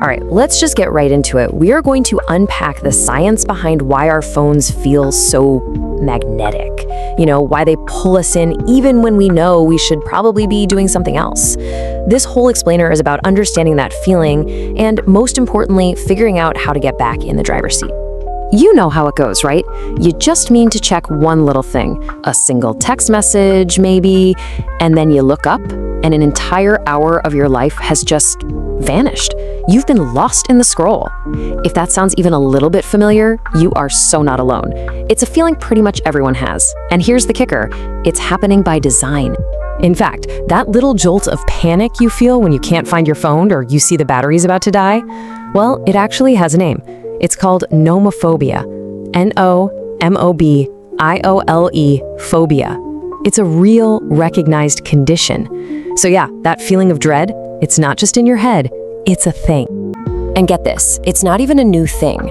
All right, let's just get right into it. We are going to unpack the science behind why our phones feel so magnetic. Why they pull us in even when we know we should probably be doing something else. This whole explainer is about understanding that feeling and, most importantly, figuring out how to get back in the driver's seat. You know how it goes, right? You just mean to check one little thing, a single text message maybe, and then you look up and an entire hour of your life has just vanished. You've been lost in the scroll. If that sounds even a little bit familiar, you are so not alone. It's a feeling pretty much everyone has. And here's the kicker, it's happening by design. In fact, that little jolt of panic you feel when you can't find your phone or you see the battery's about to die, well, it actually has a name. It's called nomophobia. N-O-M-O-B-I-O-L-E phobia. It's a real, recognized condition. So yeah, that feeling of dread, it's not just in your head, it's a thing. And get this, it's not even a new thing.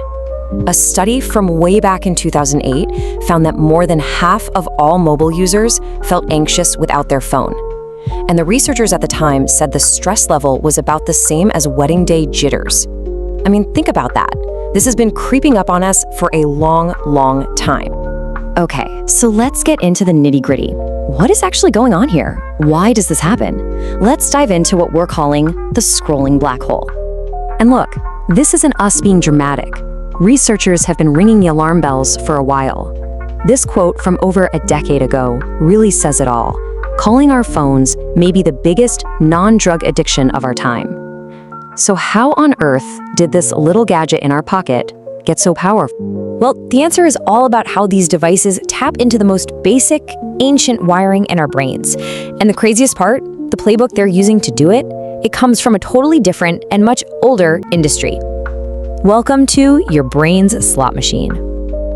A study from way back in 2008 found that more than half of all mobile users felt anxious without their phone. And the researchers at the time said the stress level was about the same as wedding day jitters. I mean, think about that. This has been creeping up on us for a long, long time. Okay, so let's get into the nitty-gritty. What is actually going on here? Why does this happen? Let's dive into what we're calling the scrolling black hole. And look, this isn't us being dramatic. Researchers have been ringing the alarm bells for a while. This quote from over a decade ago really says it all. Calling our phones may be the biggest non-drug addiction of our time. So how on earth did this little gadget in our pocket get so powerful? Well, the answer is all about how these devices tap into the most basic, ancient wiring in our brains. And the craziest part, the playbook they're using to do it, it comes from a totally different and much older industry. Welcome to your brain's slot machine.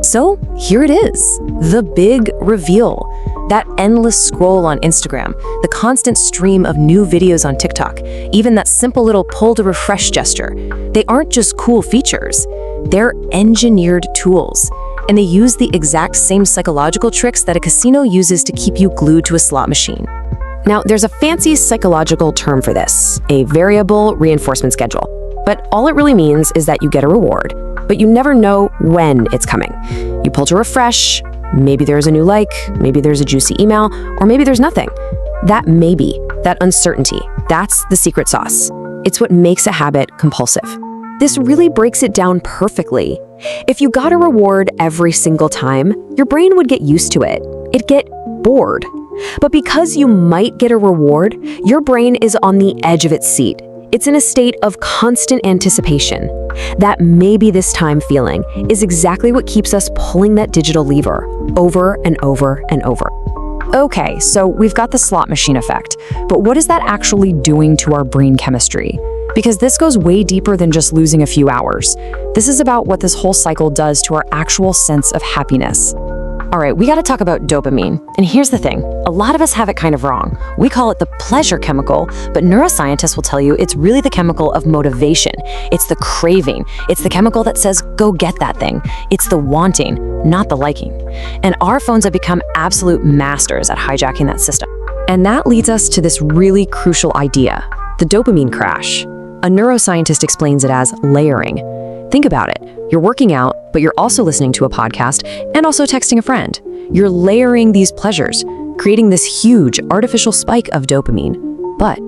So here it is, the big reveal. That endless scroll on Instagram, the constant stream of new videos on TikTok, even that simple little pull to refresh gesture. They aren't just cool features, they're engineered tools. And they use the exact same psychological tricks that a casino uses to keep you glued to a slot machine. Now, there's a fancy psychological term for this, a variable reinforcement schedule. But all it really means is that you get a reward, but you never know when it's coming. You pull to refresh, maybe there's a new like, maybe there's a juicy email, or maybe there's nothing. That maybe, that uncertainty, that's the secret sauce. It's what makes a habit compulsive. This really breaks it down perfectly. If you got a reward every single time, your brain would get used to it. It'd get bored. But because you might get a reward, your brain is on the edge of its seat. It's in a state of constant anticipation. That maybe this time feeling is exactly what keeps us pulling that digital lever over and over and over. Okay, so we've got the slot machine effect, but what is that actually doing to our brain chemistry? Because this goes way deeper than just losing a few hours. This is about what this whole cycle does to our actual sense of happiness. All right, we gotta talk about dopamine. And here's the thing, a lot of us have it kind of wrong. We call it the pleasure chemical, but neuroscientists will tell you it's really the chemical of motivation. It's the craving. It's the chemical that says, go get that thing. It's the wanting, not the liking. And our phones have become absolute masters at hijacking that system. And that leads us to this really crucial idea, the dopamine crash. A neuroscientist explains it as layering. Think about it. You're working out, but you're also listening to a podcast and also texting a friend. You're layering these pleasures, creating this huge artificial spike of dopamine. But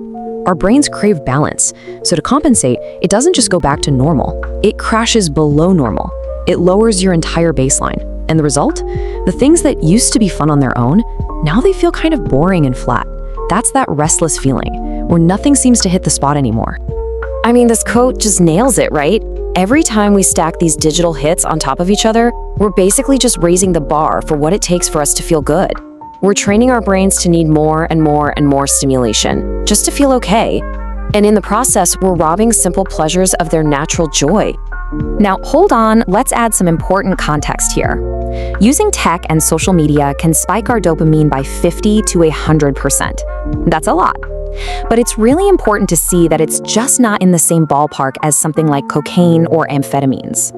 our brains crave balance. So to compensate, it doesn't just go back to normal. It crashes below normal. It lowers your entire baseline. And the result? The things that used to be fun on their own, now they feel kind of boring and flat. That's that restless feeling, where nothing seems to hit the spot anymore. I mean, this quote just nails it, right? Every time we stack these digital hits on top of each other, we're basically just raising the bar for what it takes for us to feel good. We're training our brains to need more and more and more stimulation, just to feel okay. And in the process, we're robbing simple pleasures of their natural joy. Now, hold on, let's add some important context here. Using tech and social media can spike our dopamine by 50 to 100%. That's a lot. But it's really important to see that it's just not in the same ballpark as something like cocaine or amphetamines.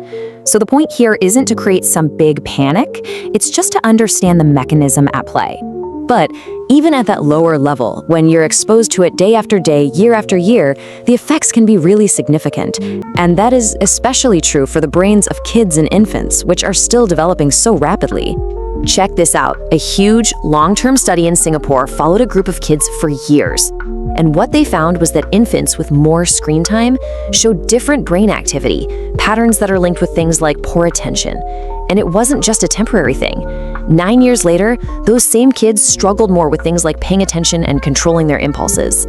So the point here isn't to create some big panic, it's just to understand the mechanism at play. But even at that lower level, when you're exposed to it day after day, year after year, the effects can be really significant. And that is especially true for the brains of kids and infants, which are still developing so rapidly. Check this out. A huge, long-term study in Singapore followed a group of kids for years. And what they found was that infants with more screen time showed different brain activity, patterns that are linked with things like poor attention. And it wasn't just a temporary thing. 9 years later, those same kids struggled more with things like paying attention and controlling their impulses.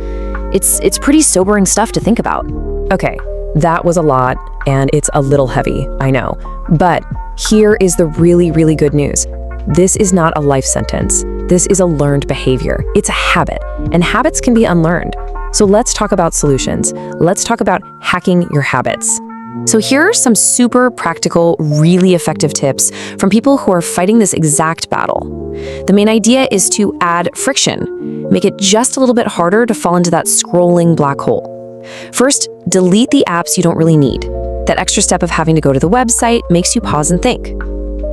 It's pretty sobering stuff to think about. Okay, that was a lot, and it's a little heavy, I know. But here is the really, really good news. This is not a life sentence. This is a learned behavior. It's a habit, and habits can be unlearned. So let's talk about solutions. Let's talk about hacking your habits. So here are some super practical, really effective tips from people who are fighting this exact battle. The main idea is to add friction. Make it just a little bit harder to fall into that scrolling black hole. First, delete the apps you don't really need. That extra step of having to go to the website makes you pause and think.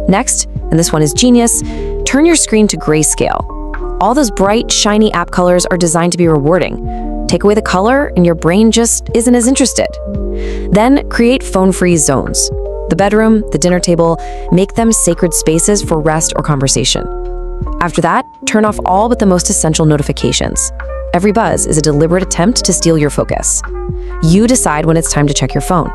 Next, and this one is genius, turn your screen to grayscale. All those bright, shiny app colors are designed to be rewarding. Take away the color and your brain just isn't as interested. Then create phone-free zones. The bedroom, the dinner table, make them sacred spaces for rest or conversation. After that, turn off all but the most essential notifications. Every buzz is a deliberate attempt to steal your focus. You decide when it's time to check your phone.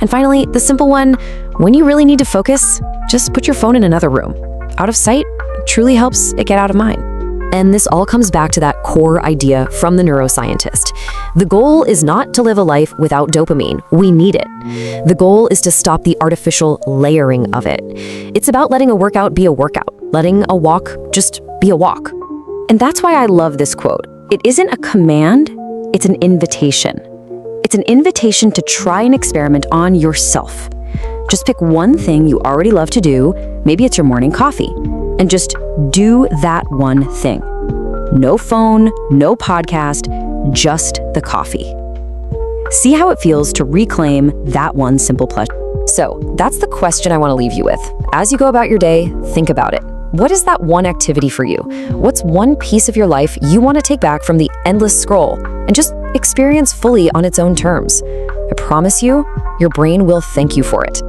And finally, the simple one, when you really need to focus, just put your phone in another room. Out of sight truly helps it get out of mind. And this all comes back to that core idea from the neuroscientist. The goal is not to live a life without dopamine. We need it. The goal is to stop the artificial layering of it. It's about letting a workout be a workout, letting a walk just be a walk. And that's why I love this quote. It isn't a command, it's an invitation. It's an invitation to try an experiment on yourself. Just pick one thing you already love to do, maybe it's your morning coffee, and just do that one thing. No phone, no podcast, just the coffee. See how it feels to reclaim that one simple pleasure. So that's the question I want to leave you with. As you go about your day, think about it. What is that one activity for you? What's one piece of your life you want to take back from the endless scroll and just experience fully on its own terms? I promise you, your brain will thank you for it.